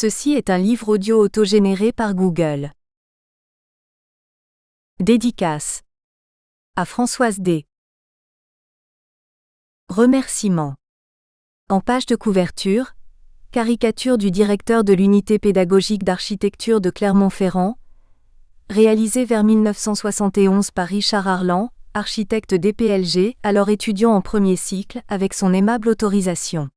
Ceci est un livre audio autogénéré par Google. Dédicace à Françoise D. Remerciements. En page de couverture, caricature du directeur de l'unité pédagogique d'architecture de Clermont-Ferrand, réalisée vers 1971 par Richard Arlan, architecte DPLG, alors étudiant en premier cycle, avec son aimable autorisation.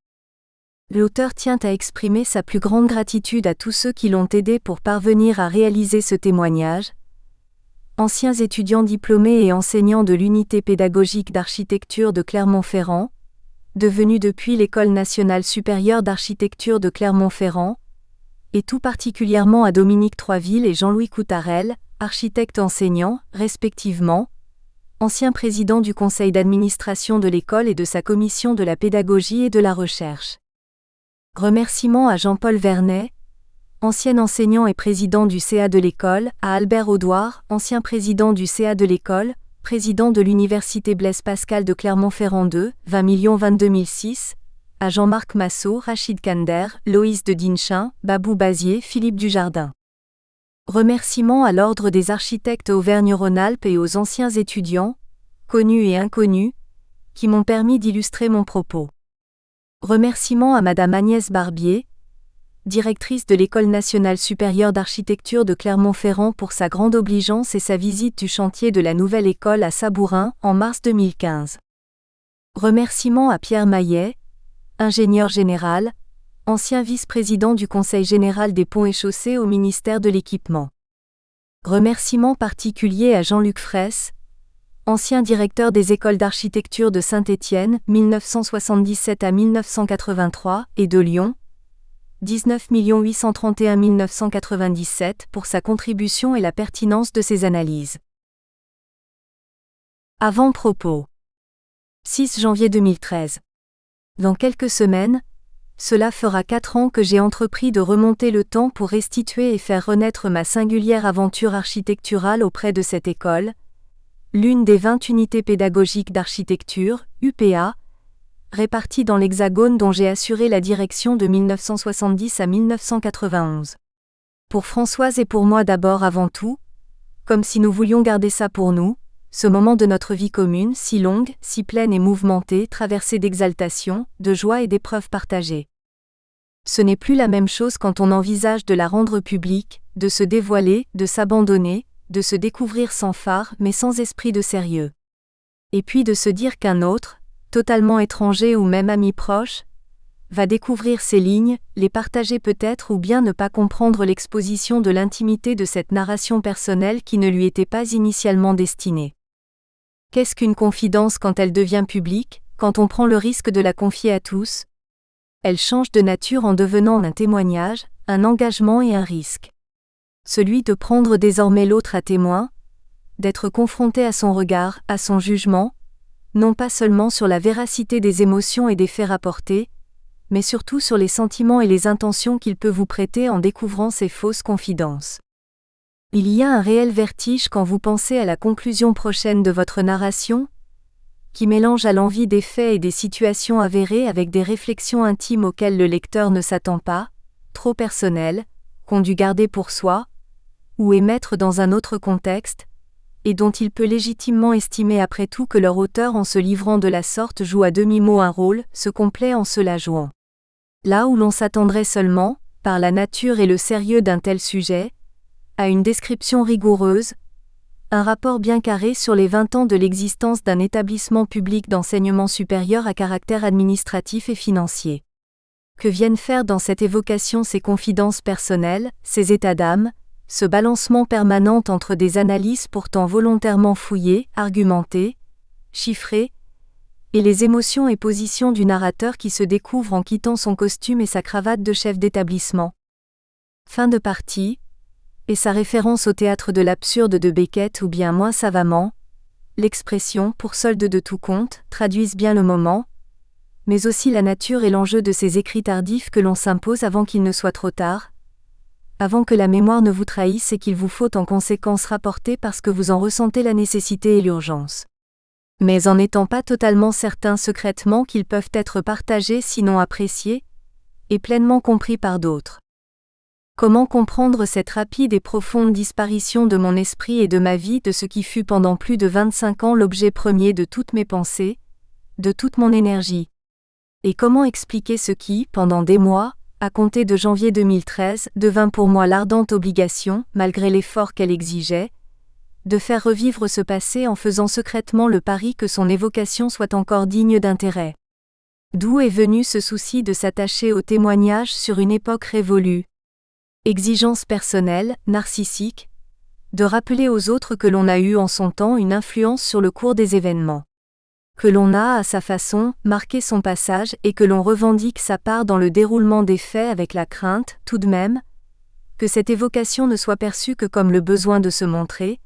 L'auteur tient à exprimer sa plus grande gratitude à tous ceux qui l'ont aidé pour parvenir à réaliser ce témoignage. Anciens étudiants diplômés et enseignants de l'unité pédagogique d'architecture de Clermont-Ferrand, devenue depuis l'École nationale supérieure d'architecture de Clermont-Ferrand, et tout particulièrement à Dominique Troisville et Jean-Louis Coutarel, architectes enseignants, respectivement, anciens présidents du conseil d'administration de l'école et de sa commission de la pédagogie et de la recherche. Remerciements à Jean-Paul Vernet, ancien enseignant et président du CA de l'école, à Albert Audouard, ancien président du CA de l'école, président de l'Université Blaise Pascal de Clermont-Ferrand 2, 20 022 006, à Jean-Marc Massot, Rachid Kander, Loïs de Dinchin, Babou Bazier, Philippe Dujardin. Remerciements à l'Ordre des architectes Auvergne-Rhône-Alpes et aux anciens étudiants, connus et inconnus, qui m'ont permis d'illustrer mon propos. Remerciements à Madame Agnès Barbier, directrice de l'École nationale supérieure d'architecture de Clermont-Ferrand pour sa grande obligeance et sa visite du chantier de la nouvelle école à Sabourin, en mars 2015. Remerciements à Pierre Maillet, ingénieur général, ancien vice-président du Conseil général des ponts et chaussées au ministère de l'Équipement. Remerciements particuliers à Jean-Luc Fraisse, ancien directeur des écoles d'architecture de Saint-Étienne, 1977 à 1983, et de Lyon, 19 831 997 pour sa contribution et la pertinence de ses analyses. Avant-propos. 6 janvier 2013. Dans quelques semaines, cela fera 4 ans que j'ai entrepris de remonter le temps pour restituer et faire renaître ma singulière aventure architecturale auprès de cette école, l'une des 20 unités pédagogiques d'architecture, UPA, réparties dans l'Hexagone dont j'ai assuré la direction de 1970 à 1991. Pour Françoise et pour moi d'abord avant tout, comme si nous voulions garder ça pour nous, ce moment de notre vie commune, si longue, si pleine et mouvementée, traversée d'exaltation, de joie et d'épreuves partagées. Ce n'est plus la même chose quand on envisage de la rendre publique, de se dévoiler, de s'abandonner, de se découvrir sans phare mais sans esprit de sérieux. Et puis de se dire qu'un autre, totalement étranger ou même ami proche, va découvrir ces lignes, les partager peut-être ou bien ne pas comprendre l'exposition de l'intimité de cette narration personnelle qui ne lui était pas initialement destinée. Qu'est-ce qu'une confidence quand elle devient publique, quand on prend le risque de la confier à tous ? Elle change de nature en devenant un témoignage, un engagement et un risque. Celui de prendre désormais l'autre à témoin, d'être confronté à son regard, à son jugement, non pas seulement sur la véracité des émotions et des faits rapportés, mais surtout sur les sentiments et les intentions qu'il peut vous prêter en découvrant ces fausses confidences. Il y a un réel vertige quand vous pensez à la conclusion prochaine de votre narration, qui mélange à l'envi des faits et des situations avérées avec des réflexions intimes auxquelles le lecteur ne s'attend pas, trop personnelles, qu'ont dû garder pour soi, ou émettre dans un autre contexte, et dont il peut légitimement estimer après tout que leur auteur en se livrant de la sorte joue à demi-mot un rôle, se complaît en se la jouant. Là où l'on s'attendrait seulement, par la nature et le sérieux d'un tel sujet, à une description rigoureuse, un rapport bien carré sur les 20 ans de l'existence d'un établissement public d'enseignement supérieur à caractère administratif et financier. Que viennent faire dans cette évocation ces confidences personnelles, ces états d'âme, ce balancement permanent entre des analyses pourtant volontairement fouillées, argumentées, chiffrées, et les émotions et positions du narrateur qui se découvre en quittant son costume et sa cravate de chef d'établissement. Fin de partie, et sa référence au théâtre de l'absurde de Beckett ou bien moins savamment, l'expression « pour solde de tout compte » traduisent bien le moment, mais aussi la nature et l'enjeu de ces écrits tardifs que l'on s'impose avant qu'il ne soit trop tard, avant que la mémoire ne vous trahisse et qu'il vous faut en conséquence rapporter parce que vous en ressentez la nécessité et l'urgence. Mais en n'étant pas totalement certain secrètement qu'ils peuvent être partagés sinon appréciés, et pleinement compris par d'autres. Comment comprendre cette rapide et profonde disparition de mon esprit et de ma vie, de ce qui fut pendant plus de 25 ans l'objet premier de toutes mes pensées, de toute mon énergie? Et comment expliquer ce qui, pendant des mois, à compter de janvier 2013, devint pour moi l'ardente obligation, malgré l'effort qu'elle exigeait, de faire revivre ce passé en faisant secrètement le pari que son évocation soit encore digne d'intérêt? D'où est venu ce souci de s'attacher au témoignage sur une époque révolue? Exigence personnelle, narcissique, de rappeler aux autres que l'on a eu en son temps une influence sur le cours des événements, que l'on a, à sa façon, marqué son passage et que l'on revendique sa part dans le déroulement des faits avec la crainte, tout de même, que cette évocation ne soit perçue que comme le besoin de se montrer,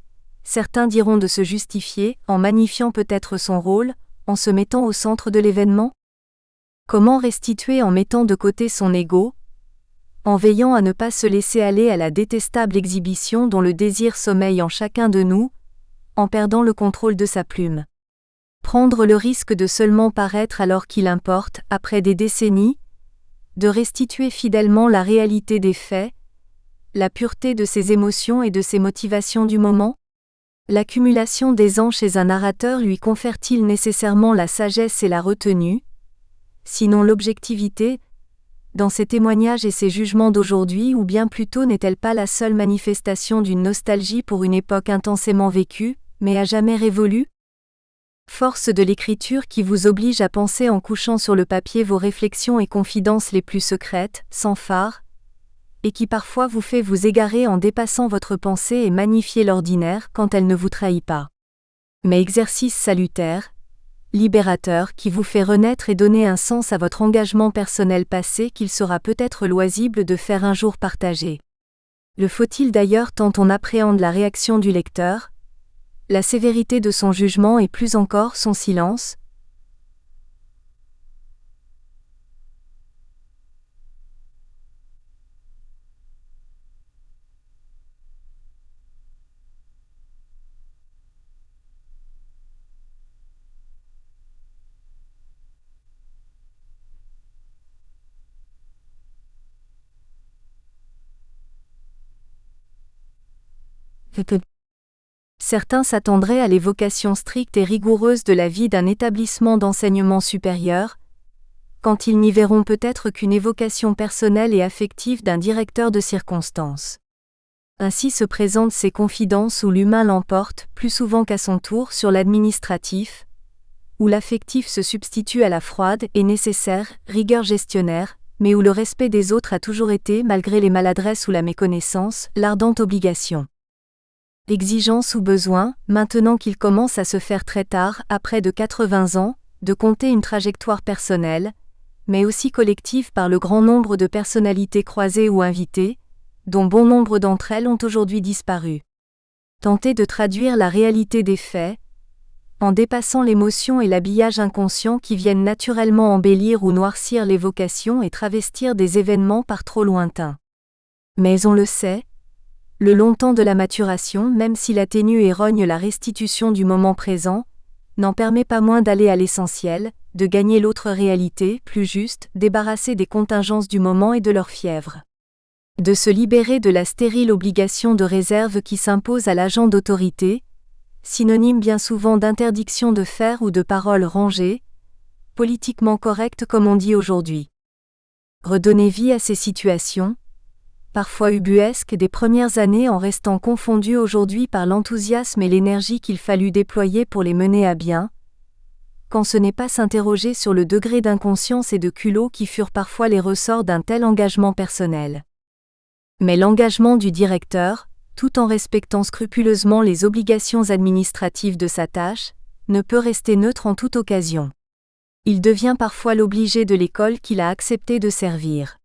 certains diront de se justifier, en magnifiant peut-être son rôle, en se mettant au centre de l'événement? Comment restituer en mettant de côté son ego, en veillant à ne pas se laisser aller à la détestable exhibition dont le désir sommeille en chacun de nous, en perdant le contrôle de sa plume? Prendre le risque de seulement paraître alors qu'il importe, après des décennies, de restituer fidèlement la réalité des faits, la pureté de ses émotions et de ses motivations du moment? L'accumulation des ans chez un narrateur lui confère-t-il nécessairement la sagesse et la retenue, sinon l'objectivité, dans ses témoignages et ses jugements d'aujourd'hui, ou bien plutôt n'est-elle pas la seule manifestation d'une nostalgie pour une époque intensément vécue, mais à jamais révolue? Force de l'écriture qui vous oblige à penser en couchant sur le papier vos réflexions et confidences les plus secrètes, sans phare, et qui parfois vous fait vous égarer en dépassant votre pensée et magnifier l'ordinaire quand elle ne vous trahit pas. Mais exercice salutaire, libérateur qui vous fait renaître et donner un sens à votre engagement personnel passé qu'il sera peut-être loisible de faire un jour partager. Le faut-il d'ailleurs tant on appréhende la réaction du lecteur, la sévérité de son jugement et plus encore son silence? Certains s'attendraient à l'évocation stricte et rigoureuse de la vie d'un établissement d'enseignement supérieur, quand ils n'y verront peut-être qu'une évocation personnelle et affective d'un directeur de circonstance. Ainsi se présentent ces confidences où l'humain l'emporte, plus souvent qu'à son tour, sur l'administratif, où l'affectif se substitue à la froide et nécessaire rigueur gestionnaire, mais où le respect des autres a toujours été, malgré les maladresses ou la méconnaissance, l'ardente obligation. Exigence ou besoin, maintenant qu'il commence à se faire très tard, après de 80 ans, de compter une trajectoire personnelle, mais aussi collective par le grand nombre de personnalités croisées ou invitées, dont bon nombre d'entre elles ont aujourd'hui disparu. Tenter de traduire la réalité des faits, en dépassant l'émotion et l'habillage inconscient qui viennent naturellement embellir ou noircir l'évocation et travestir des événements par trop lointains. Mais on le sait, le long temps de la maturation, même s'il atténue et rogne la restitution du moment présent, n'en permet pas moins d'aller à l'essentiel, de gagner l'autre réalité, plus juste, débarrassée des contingences du moment et de leur fièvre. De se libérer de la stérile obligation de réserve qui s'impose à l'agent d'autorité, synonyme bien souvent d'interdiction de faire ou de paroles rangées, politiquement correctes comme on dit aujourd'hui. Redonner vie à ces situations, parfois ubuesques des premières années en restant confondues aujourd'hui par l'enthousiasme et l'énergie qu'il fallut déployer pour les mener à bien, quand ce n'est pas s'interroger sur le degré d'inconscience et de culot qui furent parfois les ressorts d'un tel engagement personnel. Mais l'engagement du directeur, tout en respectant scrupuleusement les obligations administratives de sa tâche, ne peut rester neutre en toute occasion. Il devient parfois l'obligé de l'école qu'il a accepté de servir.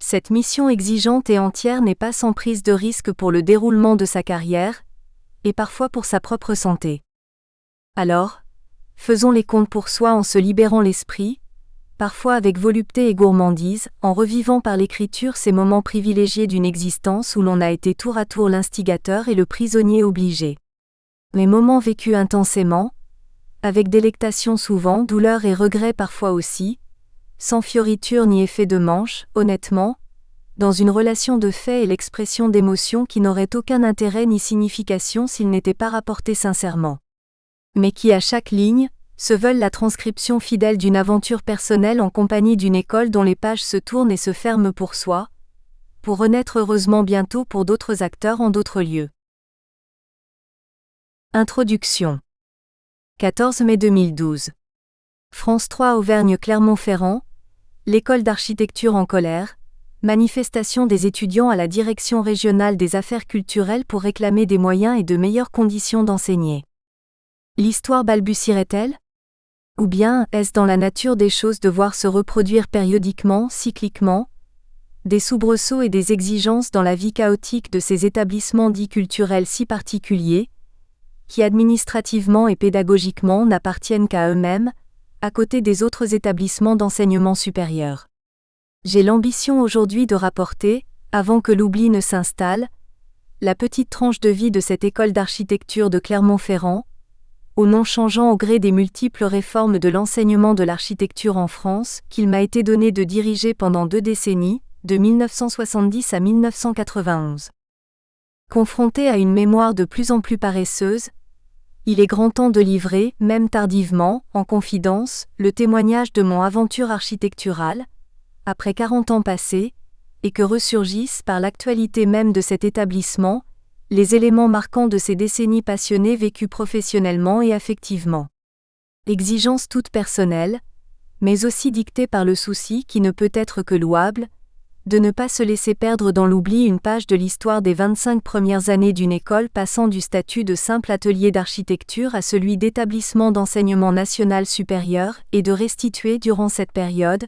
Cette mission exigeante et entière n'est pas sans prise de risque pour le déroulement de sa carrière, et parfois pour sa propre santé. Alors, faisons les comptes pour soi en se libérant l'esprit, parfois avec volupté et gourmandise, en revivant par l'écriture ces moments privilégiés d'une existence où l'on a été tour à tour l'instigateur et le prisonnier obligé. Les moments vécus intensément, avec délectation souvent, douleur et regret parfois aussi, sans fioriture ni effet de manche, honnêtement, dans une relation de fait et l'expression d'émotions qui n'auraient aucun intérêt ni signification s'ils n'étaient pas rapportés sincèrement. Mais qui à chaque ligne, se veulent la transcription fidèle d'une aventure personnelle en compagnie d'une école dont les pages se tournent et se ferment pour soi, pour renaître heureusement bientôt pour d'autres acteurs en d'autres lieux. Introduction. 14 mai 2012. France 3 Auvergne-Clermont-Ferrand, l'école d'architecture en colère, manifestation des étudiants à la Direction régionale des affaires culturelles pour réclamer des moyens et de meilleures conditions d'enseigner. L'histoire balbutierait-elle ? Ou bien, est-ce dans la nature des choses de voir se reproduire périodiquement, cycliquement, des soubresauts et des exigences dans la vie chaotique de ces établissements dits culturels si particuliers, qui administrativement et pédagogiquement n'appartiennent qu'à eux-mêmes, à côté des autres établissements d'enseignement supérieur. J'ai l'ambition aujourd'hui de rapporter, avant que l'oubli ne s'installe, la petite tranche de vie de cette école d'architecture de Clermont-Ferrand, au nom changeant au gré des multiples réformes de l'enseignement de l'architecture en France, qu'il m'a été donné de diriger pendant 2 décennies, de 1970 à 1991. Confronté à une mémoire de plus en plus paresseuse, il est grand temps de livrer, même tardivement, en confidence, le témoignage de mon aventure architecturale, après 40 ans passés, et que ressurgissent par l'actualité même de cet établissement, les éléments marquants de ces décennies passionnées vécues professionnellement et affectivement. Exigence toute personnelle, mais aussi dictée par le souci qui ne peut être que louable, de ne pas se laisser perdre dans l'oubli une page de l'histoire des 25 premières années d'une école passant du statut de simple atelier d'architecture à celui d'établissement d'enseignement national supérieur et de restituer durant cette période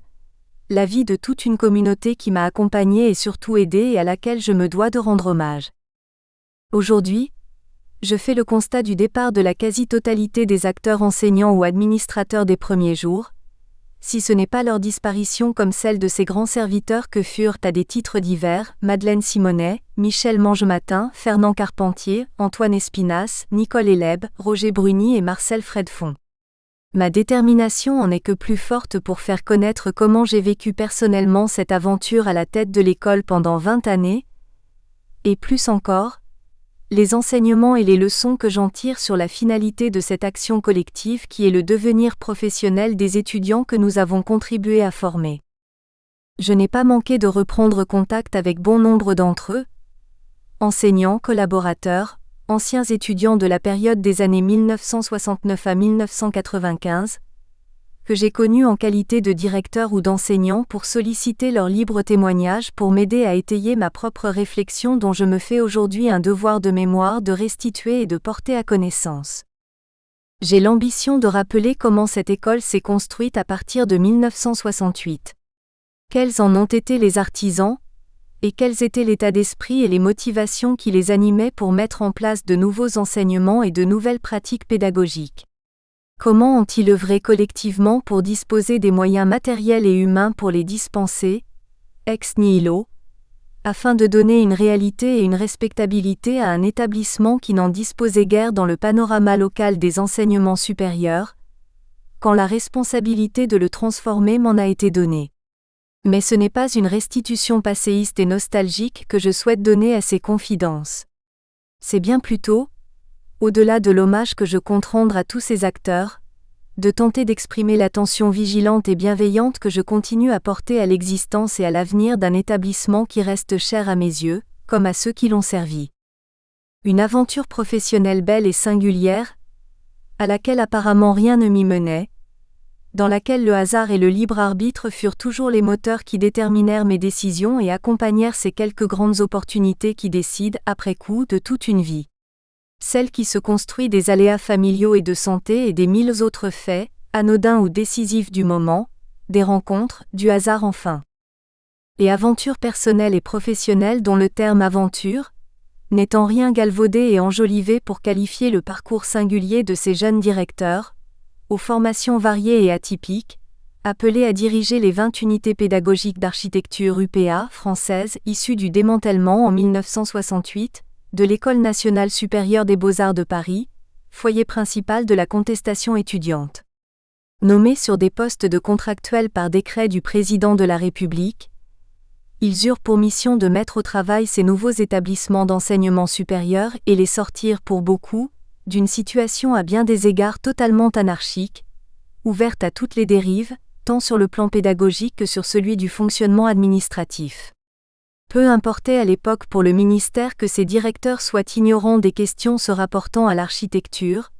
la vie de toute une communauté qui m'a accompagnée et surtout aidée et à laquelle je me dois de rendre hommage. Aujourd'hui, je fais le constat du départ de la quasi-totalité des acteurs enseignants ou administrateurs des premiers jours, si ce n'est pas leur disparition comme celle de ces grands serviteurs que furent à des titres divers Madeleine Simonet, Michel Mangematin, Fernand Carpentier, Antoine Espinasse, Nicole Eleb, Roger Bruni et Marcel Fredfond. Ma détermination en est que plus forte pour faire connaître comment j'ai vécu personnellement cette aventure à la tête de l'école pendant 20 années, et plus encore, les enseignements et les leçons que j'en tire sur la finalité de cette action collective qui est le devenir professionnel des étudiants que nous avons contribué à former. Je n'ai pas manqué de reprendre contact avec bon nombre d'entre eux, enseignants, collaborateurs, anciens étudiants de la période des années 1969 à 1995, que j'ai connus en qualité de directeur ou d'enseignant pour solliciter leur libre témoignage pour m'aider à étayer ma propre réflexion dont je me fais aujourd'hui un devoir de mémoire de restituer et de porter à connaissance. J'ai l'ambition de rappeler comment cette école s'est construite à partir de 1968. Quels en ont été les artisans, et quels étaient l'état d'esprit et les motivations qui les animaient pour mettre en place de nouveaux enseignements et de nouvelles pratiques pédagogiques. Comment ont-ils œuvré collectivement pour disposer des moyens matériels et humains pour les dispenser, ex nihilo, afin de donner une réalité et une respectabilité à un établissement qui n'en disposait guère dans le panorama local des enseignements supérieurs, quand la responsabilité de le transformer m'en a été donnée. Mais ce n'est pas une restitution passéiste et nostalgique que je souhaite donner à ces confidences. C'est bien plutôt, au-delà de l'hommage que je compte rendre à tous ces acteurs, de tenter d'exprimer l'attention vigilante et bienveillante que je continue à porter à l'existence et à l'avenir d'un établissement qui reste cher à mes yeux, comme à ceux qui l'ont servi. Une aventure professionnelle belle et singulière, à laquelle apparemment rien ne m'y menait, dans laquelle le hasard et le libre arbitre furent toujours les moteurs qui déterminèrent mes décisions et accompagnèrent ces quelques grandes opportunités qui décident, après coup, de toute une vie. Celle qui se construit des aléas familiaux et de santé et des 1000 autres faits, anodins ou décisifs du moment, des rencontres, du hasard enfin. Et aventure personnelle et professionnelle dont le terme aventure, n'étant rien galvaudé et enjolivé pour qualifier le parcours singulier de ces jeunes directeurs, aux formations variées et atypiques, appelés à diriger les 20 unités pédagogiques d'architecture UPA françaises issues du démantèlement en 1968, de l'École nationale supérieure des beaux-arts de Paris, foyer principal de la contestation étudiante. Nommés sur des postes de contractuels par décret du président de la République, Ils eurent pour mission de mettre au travail ces nouveaux établissements d'enseignement supérieur et les sortir pour beaucoup, d'une situation à bien des égards totalement anarchique, ouverte à toutes les dérives, tant sur le plan pédagogique que sur celui du fonctionnement administratif. Peu importait à l'époque pour le ministère que ses directeurs soient ignorants des questions se rapportant à l'architecture,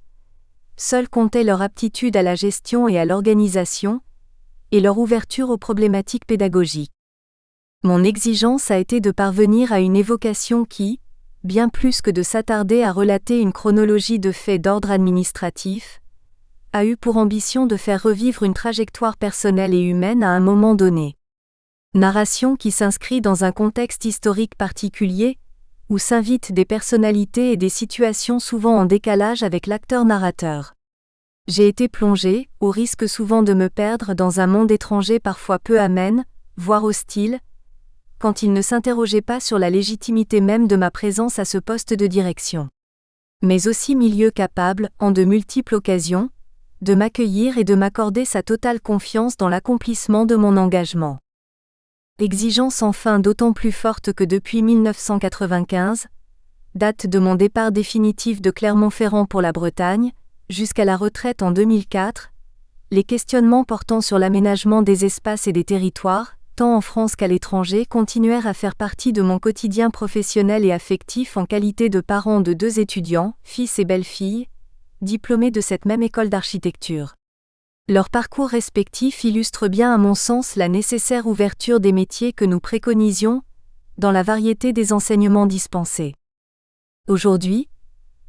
seul comptait leur aptitude à la gestion et à l'organisation, et leur ouverture aux problématiques pédagogiques. Mon exigence a été de parvenir à une évocation qui, bien plus que de s'attarder à relater une chronologie de faits d'ordre administratif, a eu pour ambition de faire revivre une trajectoire personnelle et humaine à un moment donné. Narration qui s'inscrit dans un contexte historique particulier, où s'invitent des personnalités et des situations souvent en décalage avec l'acteur-narrateur. J'ai été plongé, au risque souvent de me perdre dans un monde étranger parfois peu amène, voire hostile, quand il ne s'interrogeait pas sur la légitimité même de ma présence à ce poste de direction. Mais aussi milieu capable, en de multiples occasions, de m'accueillir et de m'accorder sa totale confiance dans l'accomplissement de mon engagement. Exigence enfin d'autant plus forte que depuis 1995, date de mon départ définitif de Clermont-Ferrand pour la Bretagne, jusqu'à la retraite en 2004, les questionnements portant sur l'aménagement des espaces et des territoires, tant en France qu'à l'étranger, continuèrent à faire partie de mon quotidien professionnel et affectif en qualité de parent de 2 étudiants, fils et belle-fille, diplômés de cette même école d'architecture. Leur parcours respectif illustre bien à mon sens la nécessaire ouverture des métiers que nous préconisions, dans la variété des enseignements dispensés. Aujourd'hui,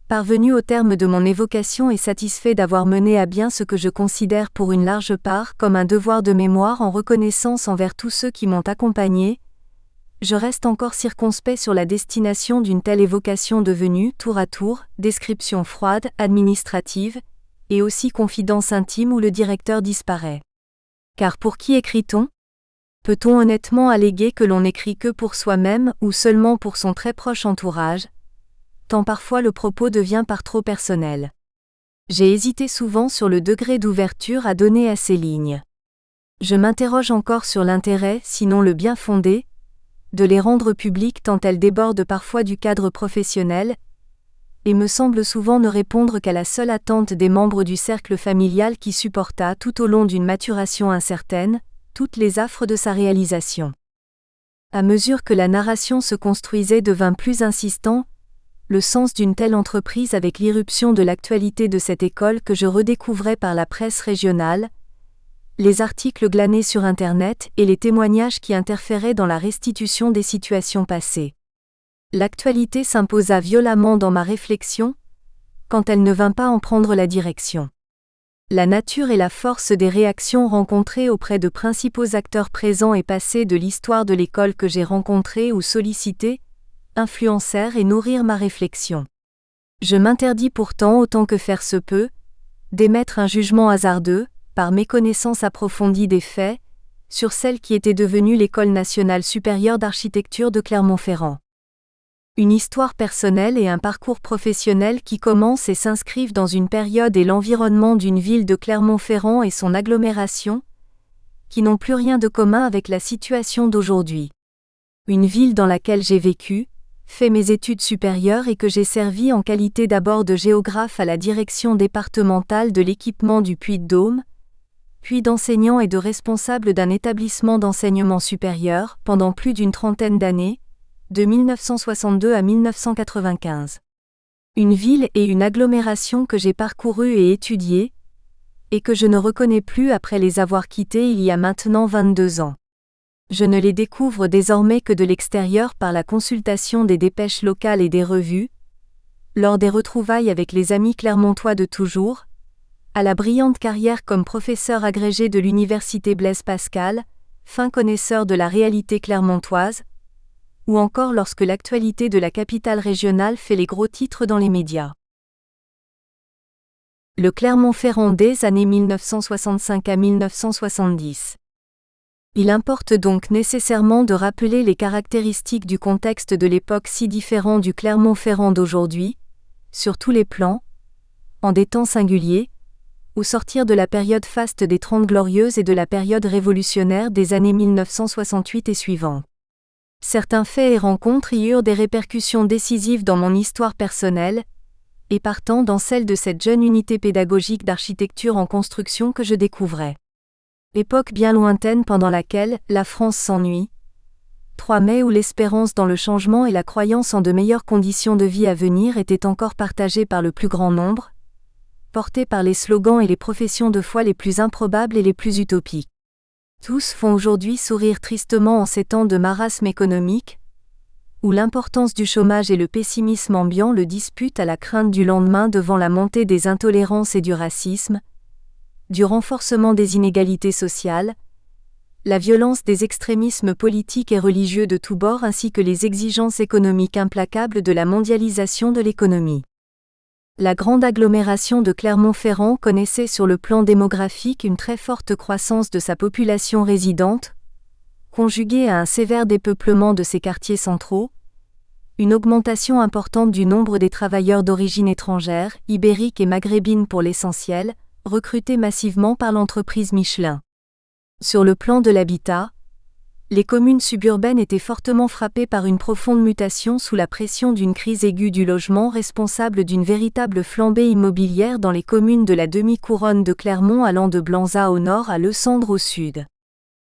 parvenu au terme de mon évocation et satisfait d'avoir mené à bien ce que je considère pour une large part comme un devoir de mémoire en reconnaissance envers tous ceux qui m'ont accompagné, je reste encore circonspect sur la destination d'une telle évocation devenue, tour à tour, description froide, administrative, et aussi confidence intime où le directeur disparaît. Car pour qui écrit-on ? Peut-on honnêtement alléguer que l'on n'écrit que pour soi-même ou seulement pour son très proche entourage ? Tant parfois le propos devient par trop personnel. J'ai hésité souvent sur le degré d'ouverture à donner à ces lignes. Je m'interroge encore sur l'intérêt, sinon le bien fondé, de les rendre publiques tant elles débordent parfois du cadre professionnel, et me semble souvent ne répondre qu'à la seule attente des membres du cercle familial qui supporta tout au long d'une maturation incertaine, toutes les affres de sa réalisation. À mesure que la narration se construisait devint plus insistant, le sens d'une telle entreprise avec l'irruption de l'actualité de cette école que je redécouvrais par la presse régionale, les articles glanés sur Internet et les témoignages qui interféraient dans la restitution des situations passées. L'actualité s'imposa violemment dans ma réflexion, quand elle ne vint pas en prendre la direction. La nature et la force des réactions rencontrées auprès de principaux acteurs présents et passés de l'histoire de l'école que j'ai rencontrés ou sollicités, influencèrent et nourrirent ma réflexion. Je m'interdis pourtant autant que faire se peut, d'émettre un jugement hasardeux, par méconnaissance approfondie des faits, sur celle qui était devenue l'École nationale supérieure d'architecture de Clermont-Ferrand. Une histoire personnelle et un parcours professionnel qui commencent et s'inscrivent dans une période et l'environnement d'une ville de Clermont-Ferrand et son agglomération, qui n'ont plus rien de commun avec la situation d'aujourd'hui. Une ville dans laquelle j'ai vécu, fait mes études supérieures et que j'ai servi en qualité d'abord de géographe à la direction départementale de l'équipement du Puy-de-Dôme, puis d'enseignant et de responsable d'un établissement d'enseignement supérieur pendant plus d'une trentaine d'années, de 1962 à 1995. Une ville et une agglomération que j'ai parcourue et étudiée, et que je ne reconnais plus après les avoir quittées il y a maintenant 22 ans. Je ne les découvre désormais que de l'extérieur par la consultation des dépêches locales et des revues, lors des retrouvailles avec les amis clermontois de toujours, à la brillante carrière comme professeur agrégé de l'université Blaise Pascal, fin connaisseur de la réalité clermontoise, ou encore lorsque l'actualité de la capitale régionale fait les gros titres dans les médias. Le Clermont-Ferrand des années 1965 à 1970. Il importe donc nécessairement de rappeler les caractéristiques du contexte de l'époque si différent du Clermont-Ferrand d'aujourd'hui, sur tous les plans, en des temps singuliers, ou sortir de la période faste des Trente Glorieuses et de la période révolutionnaire des années 1968 et suivantes. Certains faits et rencontres y eurent des répercussions décisives dans mon histoire personnelle, et partant dans celle de cette jeune unité pédagogique d'architecture en construction que je découvrais. Époque bien lointaine pendant laquelle la France s'ennuie. 3 mai où l'espérance dans le changement et la croyance en de meilleures conditions de vie à venir étaient encore partagées par le plus grand nombre, portées par les slogans et les professions de foi les plus improbables et les plus utopiques. Tous font aujourd'hui sourire tristement en ces temps de marasme économique, où l'importance du chômage et le pessimisme ambiant le disputent à la crainte du lendemain devant la montée des intolérances et du racisme, du renforcement des inégalités sociales, la violence des extrémismes politiques et religieux de tous bords ainsi que les exigences économiques implacables de la mondialisation de l'économie. La grande agglomération de Clermont-Ferrand connaissait sur le plan démographique une très forte croissance de sa population résidente, conjuguée à un sévère dépeuplement de ses quartiers centraux, une augmentation importante du nombre des travailleurs d'origine étrangère, ibérique et maghrébine pour l'essentiel, recrutés massivement par l'entreprise Michelin. Sur le plan de l'habitat, les communes suburbaines étaient fortement frappées par une profonde mutation sous la pression d'une crise aiguë du logement responsable d'une véritable flambée immobilière dans les communes de la demi-couronne de Clermont allant de Blanza au nord à Le Sandre au sud.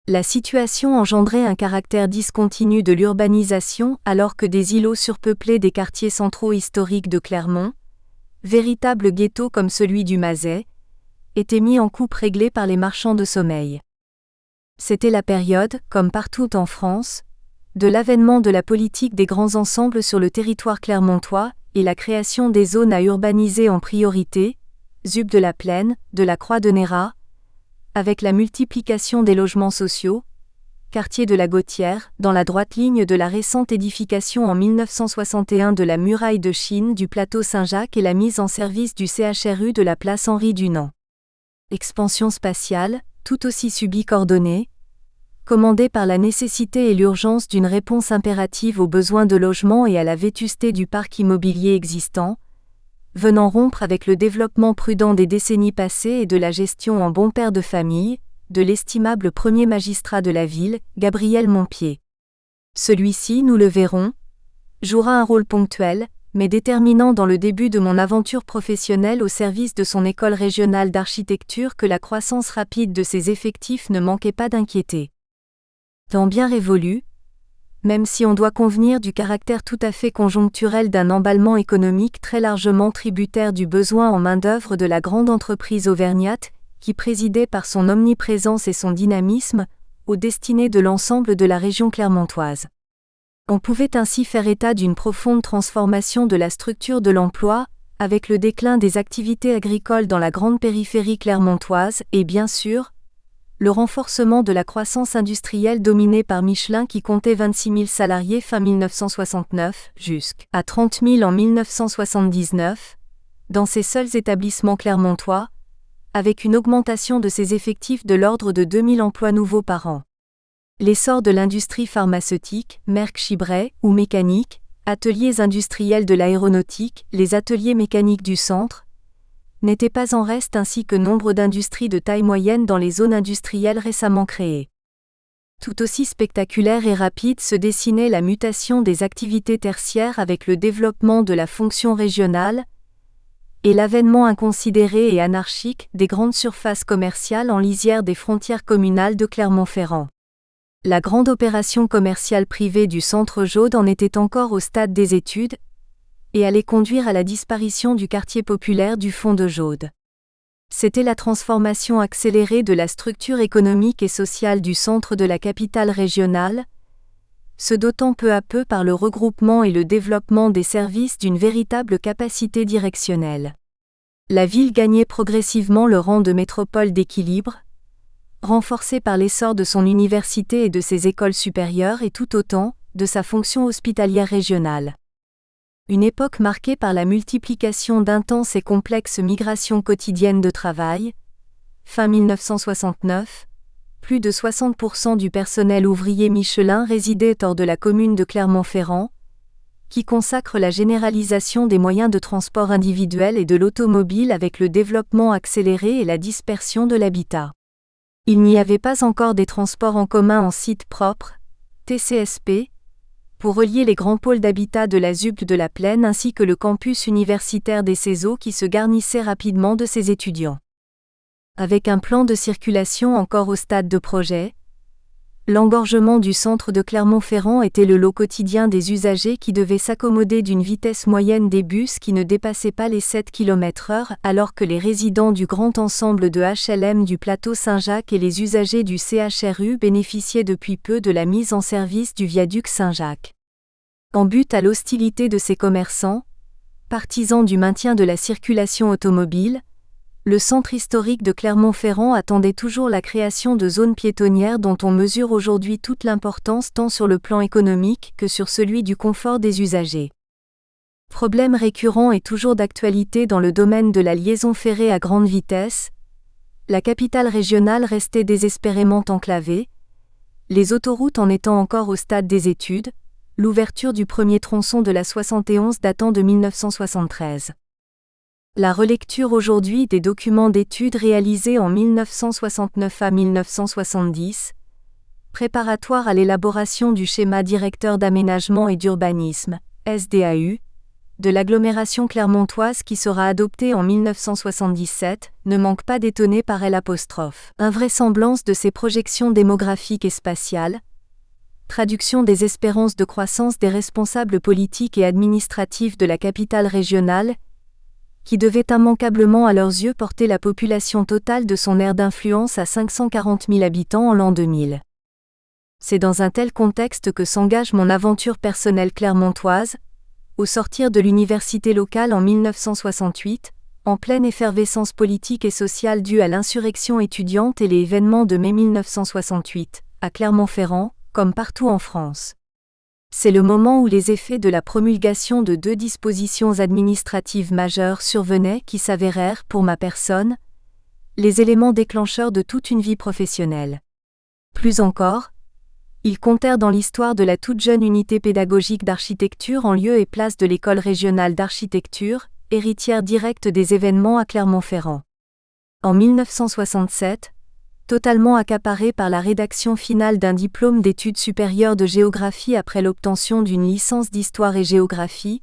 La situation engendrait un caractère discontinu de l'urbanisation alors que des îlots surpeuplés des quartiers centraux historiques de Clermont, véritables ghettos comme celui du Mazet, étaient mis en coupe réglée par les marchands de sommeil. C'était la période, comme partout en France, de l'avènement de la politique des grands ensembles sur le territoire clermontois et la création des zones à urbaniser en priorité, ZUP de la Plaine, de la Croix-de-Néra, avec la multiplication des logements sociaux, quartier de la Gautière, dans la droite ligne de la récente édification en 1961 de la muraille de Chine du plateau Saint-Jacques et la mise en service du CHRU de la place Henri-Dunant. Expansion spatiale, tout aussi subie qu'ordonnée, commandée par la nécessité et l'urgence d'une réponse impérative aux besoins de logement et à la vétusté du parc immobilier existant, venant rompre avec le développement prudent des décennies passées et de la gestion en bon père de famille, de l'estimable premier magistrat de la ville, Gabriel Montpied. Celui-ci, nous le verrons, jouera un rôle ponctuel, mais déterminant dans le début de mon aventure professionnelle au service de son école régionale d'architecture que la croissance rapide de ses effectifs ne manquait pas d'inquiéter. Temps bien révolu, même si on doit convenir du caractère tout à fait conjoncturel d'un emballement économique très largement tributaire du besoin en main-d'œuvre de la grande entreprise auvergnate, qui présidait par son omniprésence et son dynamisme, aux destinées de l'ensemble de la région clermontoise. On pouvait ainsi faire état d'une profonde transformation de la structure de l'emploi, avec le déclin des activités agricoles dans la grande périphérie clermontoise et, bien sûr, le renforcement de la croissance industrielle dominée par Michelin qui comptait 26 000 salariés fin 1969, jusqu'à 30 000 en 1979, dans ses seuls établissements clermontois, avec une augmentation de ses effectifs de l'ordre de 2 000 emplois nouveaux par an. L'essor de l'industrie pharmaceutique, Merck Chibray, ou mécanique, ateliers industriels de l'aéronautique, les ateliers mécaniques du centre, n'était pas en reste ainsi que nombre d'industries de taille moyenne dans les zones industrielles récemment créées. Tout aussi spectaculaire et rapide se dessinait la mutation des activités tertiaires avec le développement de la fonction régionale et l'avènement inconsidéré et anarchique des grandes surfaces commerciales en lisière des frontières communales de Clermont-Ferrand. La grande opération commerciale privée du Centre Jaude en était encore au stade des études, et allait conduire à la disparition du quartier populaire du Fond de Jaude. C'était la transformation accélérée de la structure économique et sociale du centre de la capitale régionale, se dotant peu à peu par le regroupement et le développement des services d'une véritable capacité directionnelle. La ville gagnait progressivement le rang de métropole d'équilibre, renforcée par l'essor de son université et de ses écoles supérieures et tout autant, de sa fonction hospitalière régionale. Une époque marquée par la multiplication d'intenses et complexes migrations quotidiennes de travail. Fin 1969, plus de 60% du personnel ouvrier Michelin résidait hors de la commune de Clermont-Ferrand, qui consacre la généralisation des moyens de transport individuels et de l'automobile avec le développement accéléré et la dispersion de l'habitat. Il n'y avait pas encore des transports en commun en site propre, TCSP, pour relier les grands pôles d'habitat de la ZUP de la Plaine ainsi que le campus universitaire des CESO qui se garnissait rapidement de ses étudiants. Avec un plan de circulation encore au stade de projet, l'engorgement du centre de Clermont-Ferrand était le lot quotidien des usagers qui devaient s'accommoder d'une vitesse moyenne des bus qui ne dépassait pas les 7 km/h alors que les résidents du grand ensemble de HLM du plateau Saint-Jacques et les usagers du CHRU bénéficiaient depuis peu de la mise en service du viaduc Saint-Jacques. En but à l'hostilité de ces commerçants, partisans du maintien de la circulation automobile, le centre historique de Clermont-Ferrand attendait toujours la création de zones piétonnières dont on mesure aujourd'hui toute l'importance tant sur le plan économique que sur celui du confort des usagers. Problème récurrent et toujours d'actualité dans le domaine de la liaison ferrée à grande vitesse, la capitale régionale restait désespérément enclavée, les autoroutes en étant encore au stade des études, l'ouverture du premier tronçon de la 71 datant de 1973. La relecture aujourd'hui des documents d'études réalisés en 1969 à 1970, préparatoires à l'élaboration du schéma directeur d'aménagement et d'urbanisme, SDAU, de l'agglomération clermontoise qui sera adopté en 1977, ne manque pas d'étonner par L'. Invraisemblance de ces projections démographiques et spatiales, traduction des espérances de croissance des responsables politiques et administratifs de la capitale régionale, qui devait immanquablement à leurs yeux porter la population totale de son aire d'influence à 540 000 habitants en l'an 2000. C'est dans un tel contexte que s'engage mon aventure personnelle clermontoise, au sortir de l'université locale en 1968, en pleine effervescence politique et sociale due à l'insurrection étudiante et les événements de mai 1968, à Clermont-Ferrand, comme partout en France. C'est le moment où les effets de la promulgation de 2 dispositions administratives majeures survenaient qui s'avérèrent, pour ma personne, les éléments déclencheurs de toute une vie professionnelle. Plus encore, ils comptèrent dans l'histoire de la toute jeune unité pédagogique d'architecture en lieu et place de l'école régionale d'architecture, héritière directe des événements à Clermont-Ferrand. En 1967, totalement accaparé par la rédaction finale d'un diplôme d'études supérieures de géographie après l'obtention d'une licence d'histoire et géographie,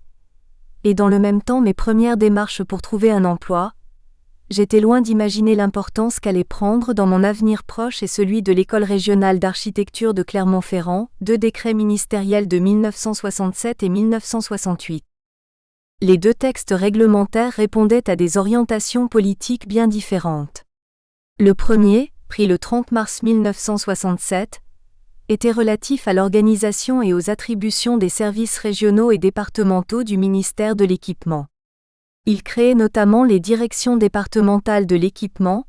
et dans le même temps mes premières démarches pour trouver un emploi, j'étais loin d'imaginer l'importance qu'allait prendre dans mon avenir proche et celui de l'école régionale d'architecture de Clermont-Ferrand, 2 décrets ministériels de 1967 et 1968. Les 2 textes réglementaires répondaient à des orientations politiques bien différentes. Le premier, pris le 30 mars 1967, était relatif à l'organisation et aux attributions des services régionaux et départementaux du ministère de l'Équipement. Il créait notamment les directions départementales de l'équipement,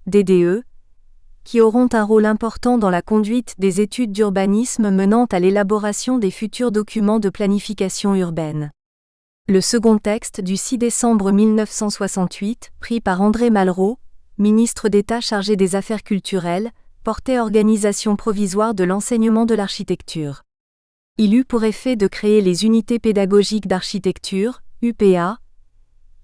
DDE, qui auront un rôle important dans la conduite des études d'urbanisme menant à l'élaboration des futurs documents de planification urbaine. Le second texte du 6 décembre 1968, pris par André Malraux, ministre d'État chargé des Affaires culturelles, portait organisation provisoire de l'enseignement de l'architecture. Il eut pour effet de créer les unités pédagogiques d'architecture, UPA,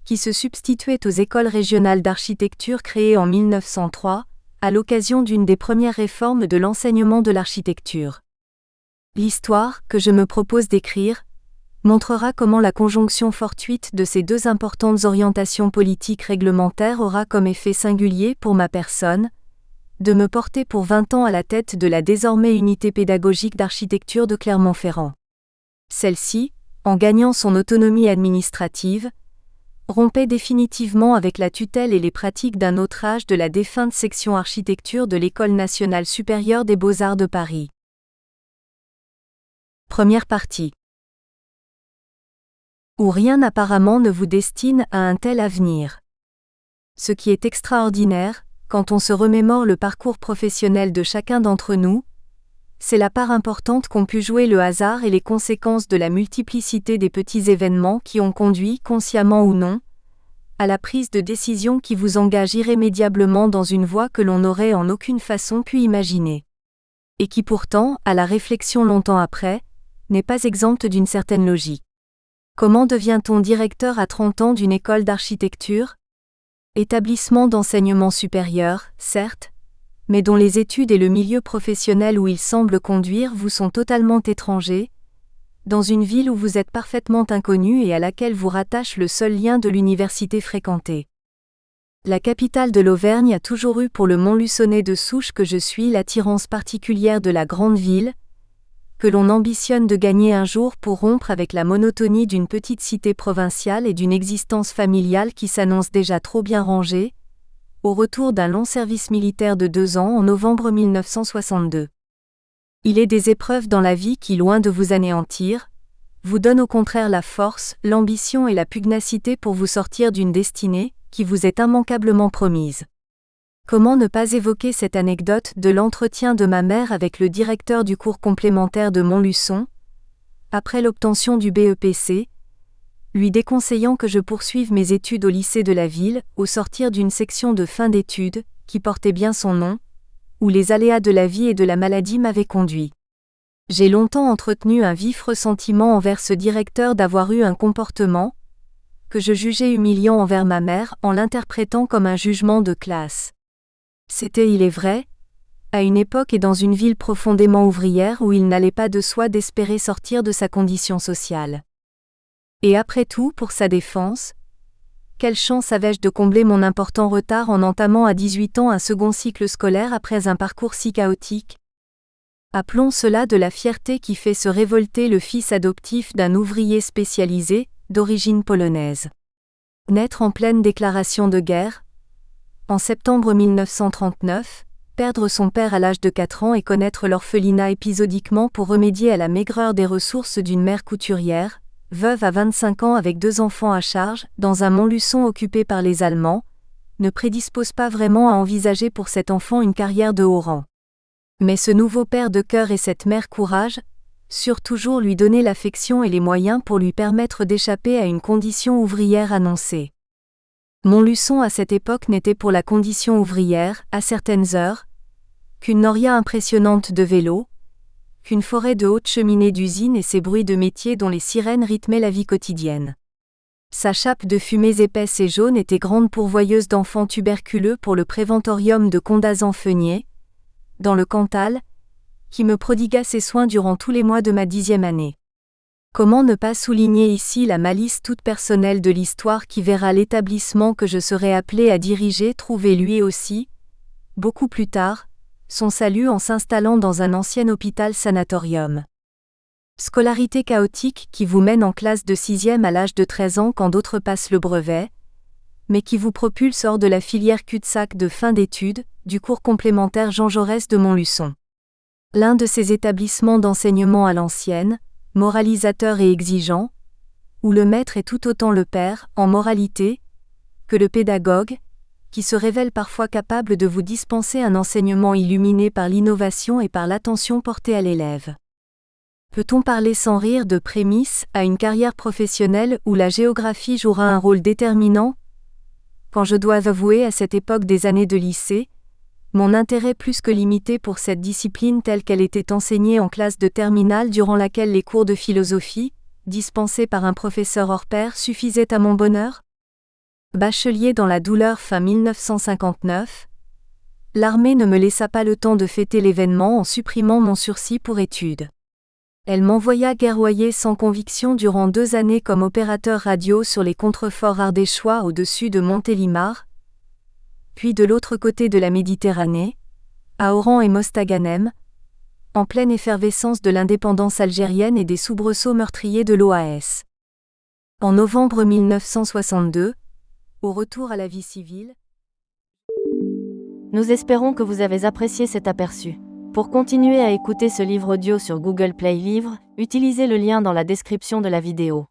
qui se substituaient aux écoles régionales d'architecture créées en 1903, à l'occasion d'une des premières réformes de l'enseignement de l'architecture. L'histoire, que je me propose d'écrire, montrera comment la conjonction fortuite de ces 2 importantes orientations politiques réglementaires aura comme effet singulier pour ma personne, de me porter pour 20 ans à la tête de la désormais unité pédagogique d'architecture de Clermont-Ferrand. Celle-ci, en gagnant son autonomie administrative, rompait définitivement avec la tutelle et les pratiques d'un autre âge de la défunte section architecture de l'École nationale supérieure des beaux-arts de Paris. Première partie. Où rien apparemment ne vous destine à un tel avenir. Ce qui est extraordinaire, quand on se remémore le parcours professionnel de chacun d'entre nous, c'est la part importante qu'ont pu jouer le hasard et les conséquences de la multiplicité des petits événements qui ont conduit, consciemment ou non, à la prise de décision qui vous engage irrémédiablement dans une voie que l'on n'aurait en aucune façon pu imaginer. Et qui pourtant, à la réflexion longtemps après, n'est pas exempte d'une certaine logique. Comment devient-on directeur à 30 ans d'une école d'architecture ? Établissement d'enseignement supérieur, certes, mais dont les études et le milieu professionnel où il semble conduire vous sont totalement étrangers, dans une ville où vous êtes parfaitement inconnu et à laquelle vous rattache le seul lien de l'université fréquentée. La capitale de l'Auvergne a toujours eu pour le Montluçonnais de souche que je suis l'attirance particulière de la grande ville, que l'on ambitionne de gagner un jour pour rompre avec la monotonie d'une petite cité provinciale et d'une existence familiale qui s'annonce déjà trop bien rangée, au retour d'un long service militaire de 2 ans en novembre 1962. Il est des épreuves dans la vie qui, loin de vous anéantir, vous donnent au contraire la force, l'ambition et la pugnacité pour vous sortir d'une destinée qui vous est immanquablement promise. Comment ne pas évoquer cette anecdote de l'entretien de ma mère avec le directeur du cours complémentaire de Montluçon, après l'obtention du BEPC, lui déconseillant que je poursuive mes études au lycée de la ville, au sortir d'une section de fin d'études, qui portait bien son nom, où les aléas de la vie et de la maladie m'avaient conduit. J'ai longtemps entretenu un vif ressentiment envers ce directeur d'avoir eu un comportement que je jugeais humiliant envers ma mère en l'interprétant comme un jugement de classe. C'était, il est vrai, à une époque et dans une ville profondément ouvrière où il n'allait pas de soi d'espérer sortir de sa condition sociale. Et après tout, pour sa défense, quelle chance avais-je de combler mon important retard en entamant à 18 ans un second cycle scolaire après un parcours si chaotique? Appelons cela de la fierté qui fait se révolter le fils adoptif d'un ouvrier spécialisé, d'origine polonaise. Naître en pleine déclaration de guerre, en septembre 1939, perdre son père à l'âge de 4 ans et connaître l'orphelinat épisodiquement pour remédier à la maigreur des ressources d'une mère couturière, veuve à 25 ans avec 2 enfants à charge, dans un Montluçon occupé par les Allemands, ne prédispose pas vraiment à envisager pour cet enfant une carrière de haut rang. Mais ce nouveau père de cœur et cette mère courage surent toujours lui donner l'affection et les moyens pour lui permettre d'échapper à une condition ouvrière annoncée. Montluçon à cette époque n'était pour la condition ouvrière, à certaines heures, qu'une noria impressionnante de vélos, qu'une forêt de hautes cheminées d'usines et ses bruits de métier dont les sirènes rythmaient la vie quotidienne. Sa chape de fumées épaisse et jaune était grande pourvoyeuse d'enfants tuberculeux pour le préventorium de Condazan-Feugnier, dans le Cantal, qui me prodigua ses soins durant tous les mois de ma 10e année. Comment ne pas souligner ici la malice toute personnelle de l'histoire qui verra l'établissement que je serai appelé à diriger trouver lui aussi, beaucoup plus tard, son salut en s'installant dans un ancien hôpital sanatorium. Scolarité chaotique qui vous mène en classe de 6e à l'âge de 13 ans quand d'autres passent le brevet, mais qui vous propulse hors de la filière cul-de-sac de fin d'études, du cours complémentaire Jean Jaurès de Montluçon. L'un de ces établissements d'enseignement à l'ancienne, moralisateur et exigeant, où le maître est tout autant le père, en moralité, que le pédagogue, qui se révèle parfois capable de vous dispenser un enseignement illuminé par l'innovation et par l'attention portée à l'élève. Peut-on parler sans rire de prémices à une carrière professionnelle où la géographie jouera un rôle déterminant? Quand je dois avouer à cette époque des années de lycée, mon intérêt plus que limité pour cette discipline telle qu'elle était enseignée en classe de terminale durant laquelle les cours de philosophie, dispensés par un professeur hors pair, suffisaient à mon bonheur? Bachelier dans la douleur fin 1959, l'armée ne me laissa pas le temps de fêter l'événement en supprimant mon sursis pour études. Elle m'envoya guerroyer sans conviction durant 2 années comme opérateur radio sur les contreforts ardéchois au-dessus de Montélimar, puis de l'autre côté de la Méditerranée, à Oran et Mostaganem, en pleine effervescence de l'indépendance algérienne et des soubresauts meurtriers de l'OAS. En novembre 1962, au retour à la vie civile, nous espérons que vous avez apprécié cet aperçu. Pour continuer à écouter ce livre audio sur Google Play Livres, utilisez le lien dans la description de la vidéo.